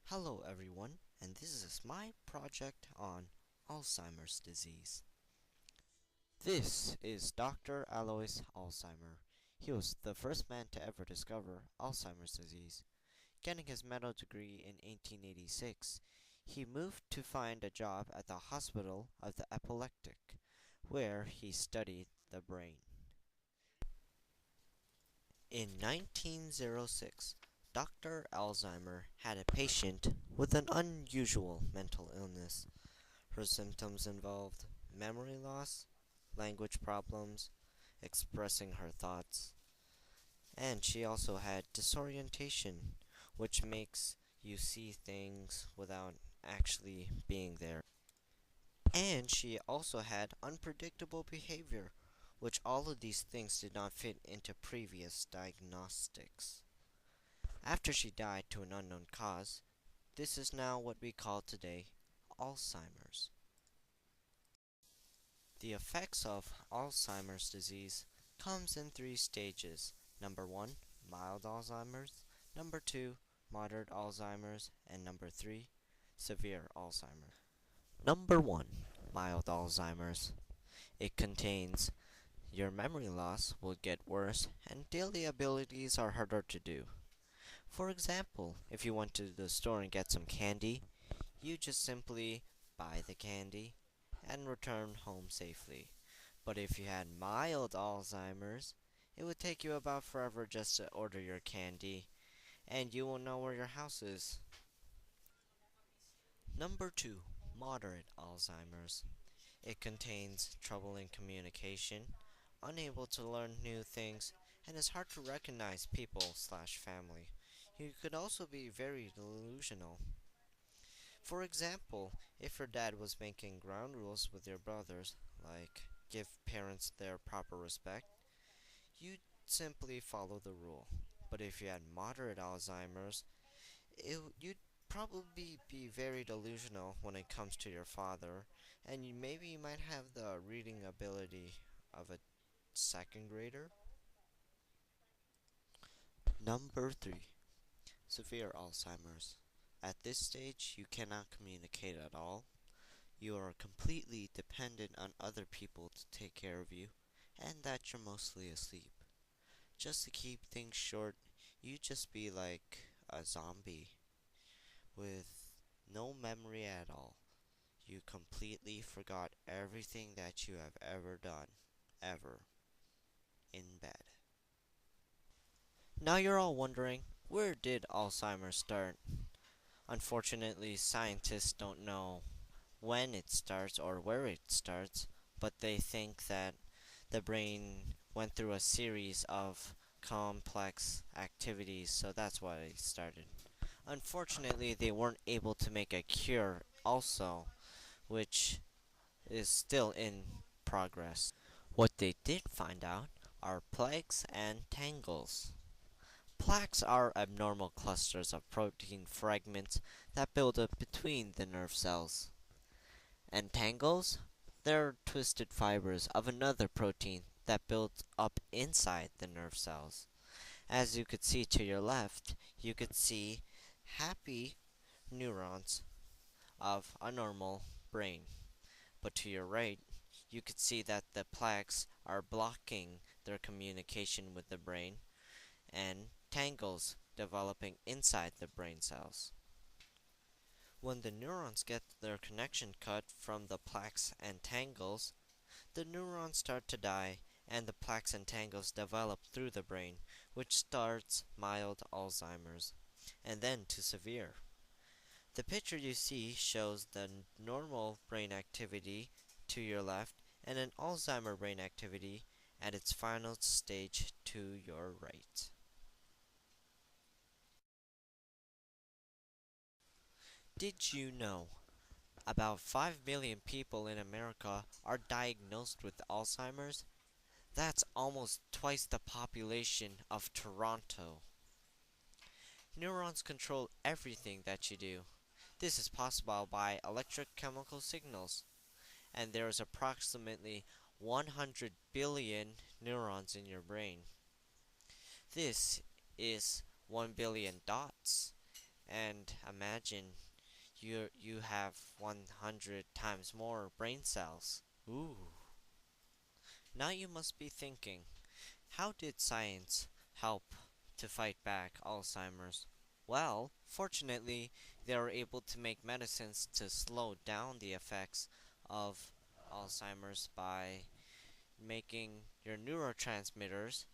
Hello everyone, and this is my project on Alzheimer's disease. This is Dr. Alois Alzheimer. He was the first man to ever discover Alzheimer's disease. Getting his medical degree in 1886, he moved to find a job at the Hospital of the Epileptic, where he studied the brain. In 1906, Dr. Alzheimer had a patient with an unusual mental illness. Her symptoms involved memory loss, language problems, expressing her thoughts, and she also had disorientation, which makes you see things without actually being there. And she also had unpredictable behavior, which all of these things did not fit into previous diagnostics. After she died to an unknown cause, this is now what we call today Alzheimer's. The effects of Alzheimer's disease comes in three stages. Number 1, mild Alzheimer's. Number 2, moderate Alzheimer's. And number 3, severe Alzheimer's. Number 1, mild Alzheimer's. It contains your memory loss will get worse and daily abilities are harder to do. For example, if you went to the store and get some candy, you just simply buy the candy and return home safely. But if you had mild Alzheimer's, it would take you about forever just to order your candy, and you won't know where your house is. Number 2, moderate Alzheimer's. It contains trouble in communication, unable to learn new things, and is hard to recognize people/family. You could also be very delusional. For example, if your dad was making ground rules with your brothers, like give parents their proper respect, you'd simply follow the rule. But if you had moderate Alzheimer's, you'd probably be very delusional when it comes to your father, and maybe you might have the reading ability of a second grader. Number 3, severe Alzheimer's. At this stage, you cannot communicate at all. You are completely dependent on other people to take care of you, and that you're mostly asleep. Just to keep things short, you just be like a zombie with no memory at all. You completely forgot everything that you have ever done, ever, in bed. Now you're all wondering, where did Alzheimer's start? Unfortunately, scientists don't know when it starts or where it starts, but they think that the brain went through a series of complex activities, so that's why it started. Unfortunately, they weren't able to make a cure also, which is still in progress. What they did find out are plaques and tangles. Plaques are abnormal clusters of protein fragments that build up between the nerve cells. And tangles? They're twisted fibers of another protein that builds up inside the nerve cells. As you could see to your left, you could see happy neurons of a normal brain. But to your right, you could see that the plaques are blocking their communication with the brain, and tangles developing inside the brain cells. When the neurons get their connection cut from the plaques and tangles, the neurons start to die and the plaques and tangles develop through the brain, which starts mild Alzheimer's, and then to severe. The picture you see shows the normal brain activity to your left and an Alzheimer brain activity at its final stage to your right. Did you know about 5 million people in America are diagnosed with Alzheimer's? That's almost twice the population of Toronto. Neurons control everything that you do. This is possible by electrochemical signals, and there is approximately 100 billion neurons in your brain. This is 1 billion dots, And imagine you have 100 times more brain cells. Ooh. Now you must be thinking, how did science help to fight back Alzheimer's? Well, fortunately, they were able to make medicines to slow down the effects of Alzheimer's by making your neurotransmitters,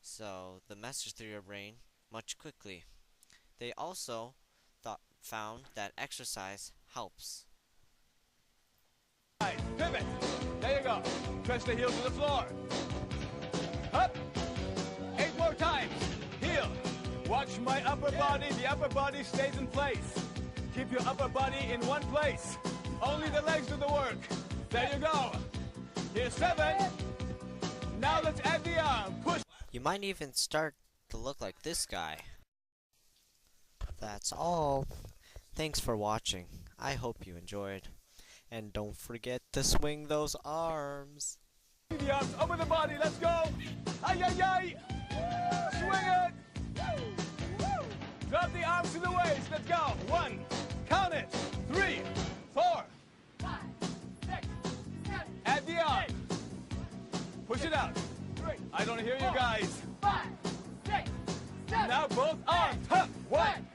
so the message through your brain, much quickly. They also found that exercise helps. Pivot. There you go. Press the heel to the floor. Up. 8 more times. Heel. Watch my upper body. The upper body stays in place. Keep your upper body in one place. Only the legs do the work. There you go. Here's 7. Now let's add the arm. Push. You might even start to look like this guy. That's all. Thanks for watching. I hope you enjoyed. And don't forget to swing those arms. The arms over the body. Let's go. Ay, ay, ay. Swing it. Drop the arms to the waist. Let's go. 1. Count it. 3, 4. 5, 6, 7. Add the arm. Push it out. 3. I don't hear you guys. 5, 6, 7. Now both arms. Huh. 1.